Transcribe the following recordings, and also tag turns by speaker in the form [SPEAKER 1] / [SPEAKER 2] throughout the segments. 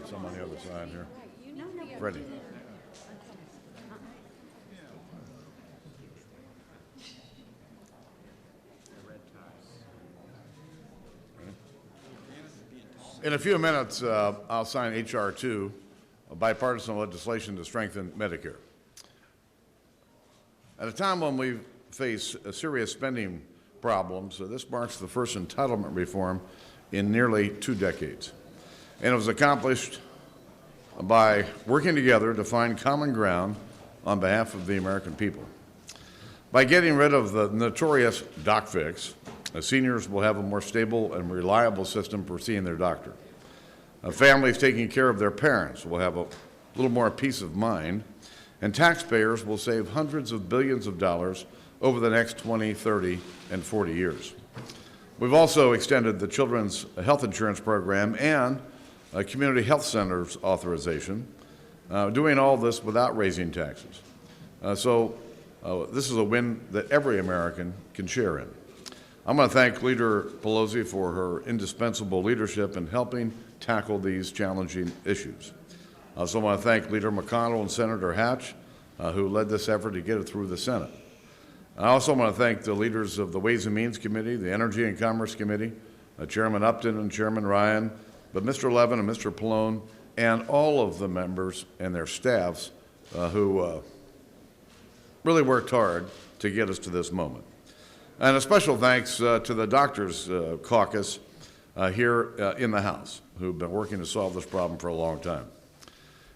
[SPEAKER 1] some on the other side here. Ready. In a few minutes, I'll sign H.R. 2, a bipartisan legislation to strengthen Medicare. At a time when we face serious spending problems, this marks the first entitlement reform in nearly 2 decades. And it was accomplished by working together to find common ground on behalf of the American people. By getting rid of the notorious doc fix, seniors will have a more stable and reliable system for seeing their doctor. Families taking care of their parents will have a little more peace of mind, and taxpayers will save hundreds of billions of dollars over the next 20, 30, and 40 years. We've also extended the Children's Health Insurance Program and Community Health Centers authorization, doing all this without raising taxes. This is a win that every American can share in. I'm going to thank Leader Pelosi for her indispensable leadership in helping tackle these challenging issues. I also want to thank Leader McConnell and Senator Hatch, who led this effort to get it through the Senate. I also want to thank the leaders of the Ways and Means Committee, the Energy and Commerce Committee, Chairman Upton and Chairman Ryan, but Mr. Levin and Mr. Pallone, and all of the members and their staffs who really worked hard to get us to this moment. And a special thanks to the Doctors Caucus here in the House, who've been working to solve this problem for a long time.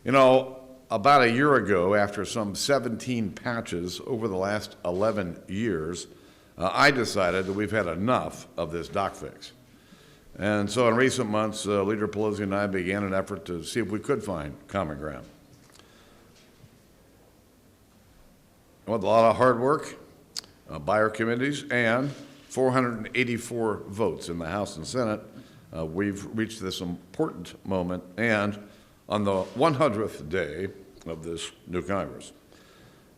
[SPEAKER 1] You know, about a year ago, after some 17 patches over the last 11 years, I decided that we've had enough of this doc fix. And so in recent months, Leader Pelosi and I began an effort to see if we could find common ground. With a lot of hard work by our committees and 484 votes in the House and Senate, we've reached this important moment, and on the 100th day of this new Congress.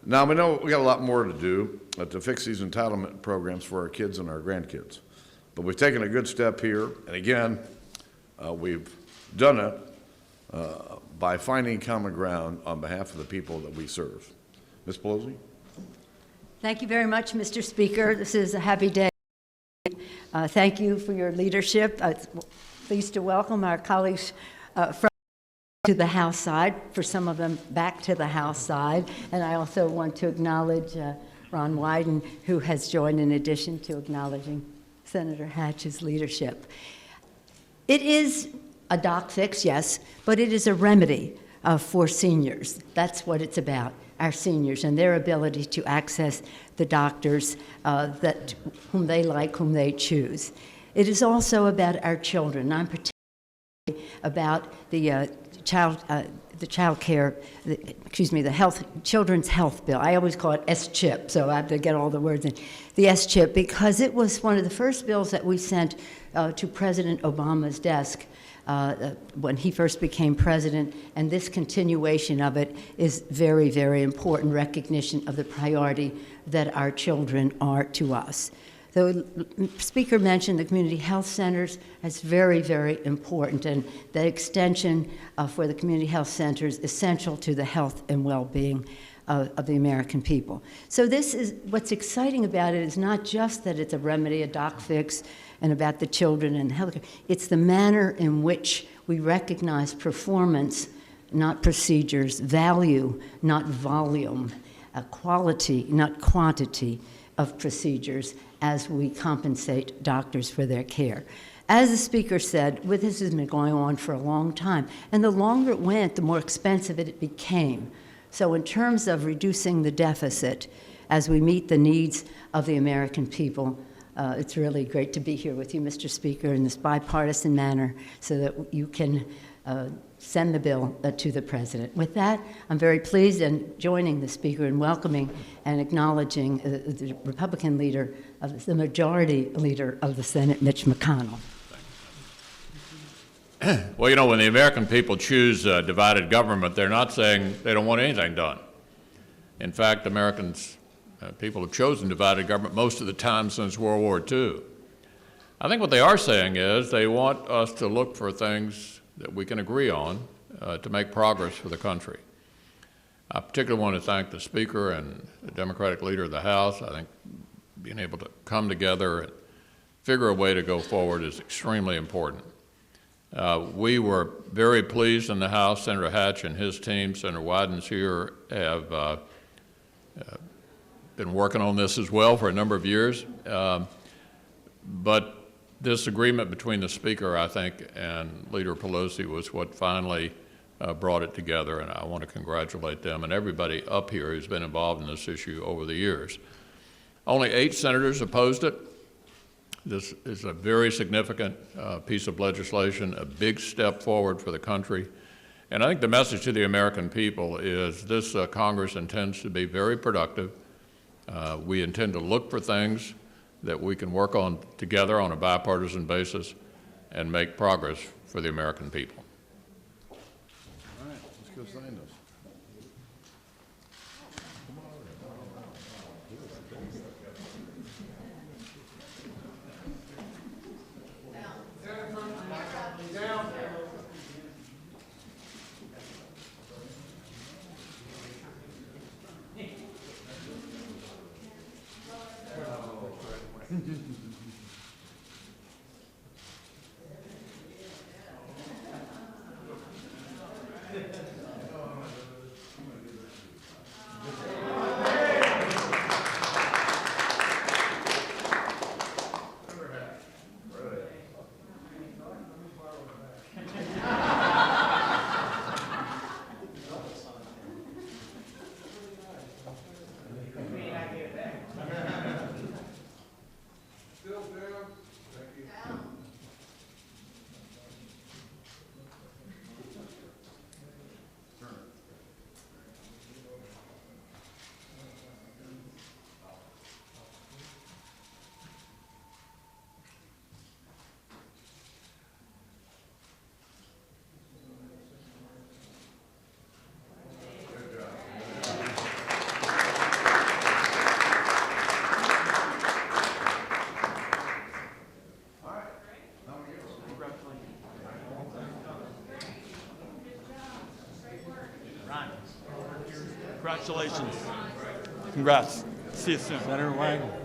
[SPEAKER 1] Now, we know we got a lot more to do to fix these entitlement programs for our kids and our grandkids. But we've taken a good step here, and again, we've done it by finding common ground on behalf of the people that we serve. Ms. Pelosi?
[SPEAKER 2] Thank you very much, Mr. Speaker. This is a happy day. Thank you for your leadership. I'm pleased to welcome our colleagues from to the House side, for some of them back to the House side. And I also want to acknowledge Ron Wyden, who has joined in addition to acknowledging Senator Hatch's leadership. It is a doc fix, yes, but it is a remedy for seniors. That's what it's about, our seniors and their ability to access the doctors whom they like, whom they choose. It is also about our children. I'm particularly about the Children's Health Bill. I always call it S-CHIP, so I have to get all the words in. The S-CHIP, because it was one of the first bills that we sent to President Obama's desk when he first became president, and this continuation of it is very, very important recognition of the priority that our children are to us. The Speaker mentioned the community health centers. That's very, very important, and the extension for the community health centers is essential to the health and well-being of the American people. So this is, what's exciting about it is not just that it's a remedy, a doc fix, and about the children and health care. It's the manner in which we recognize performance, not procedures, value, not volume, quality, not quantity of procedures, as we compensate doctors for their care. As the Speaker said, this has been going on for a long time, and the longer it went, the more expensive it became. So in terms of reducing the deficit as we meet the needs of the American people, it's really great to be here with you, Mr. Speaker, in this bipartisan manner so that you can send the bill to the President. With that, I'm very pleased in joining the Speaker in welcoming and acknowledging the Republican leader, the majority leader of the Senate, Mitch McConnell.
[SPEAKER 3] Well, you know, when the American people choose divided government, they're not saying they don't want anything done. In fact, people have chosen divided government most of the time since World War II. I think what they are saying is they want us to look for things that we can agree on to make progress for the country. I particularly want to thank the Speaker and the Democratic leader of the House. I think being able to come together and figure a way to go forward is extremely important. We were very pleased in the House. Senator Hatch and his team, Senator Wyden's here, have been working on this as well for a number of years. But this agreement between the Speaker, I think, and Leader Pelosi was what finally brought it together, and I want to congratulate them and everybody up here who's been involved in this issue over the years. Only 8 senators opposed it. This is a very significant piece of legislation, a big step forward for the country. And I think the message to the American people is this Congress intends to be very productive. We intend to look for things that we can work on together on a bipartisan basis and make progress for the American people.
[SPEAKER 1] All right, let's go sign this.
[SPEAKER 4] Congratulations. Congrats. See you soon.
[SPEAKER 5] Senator Wang.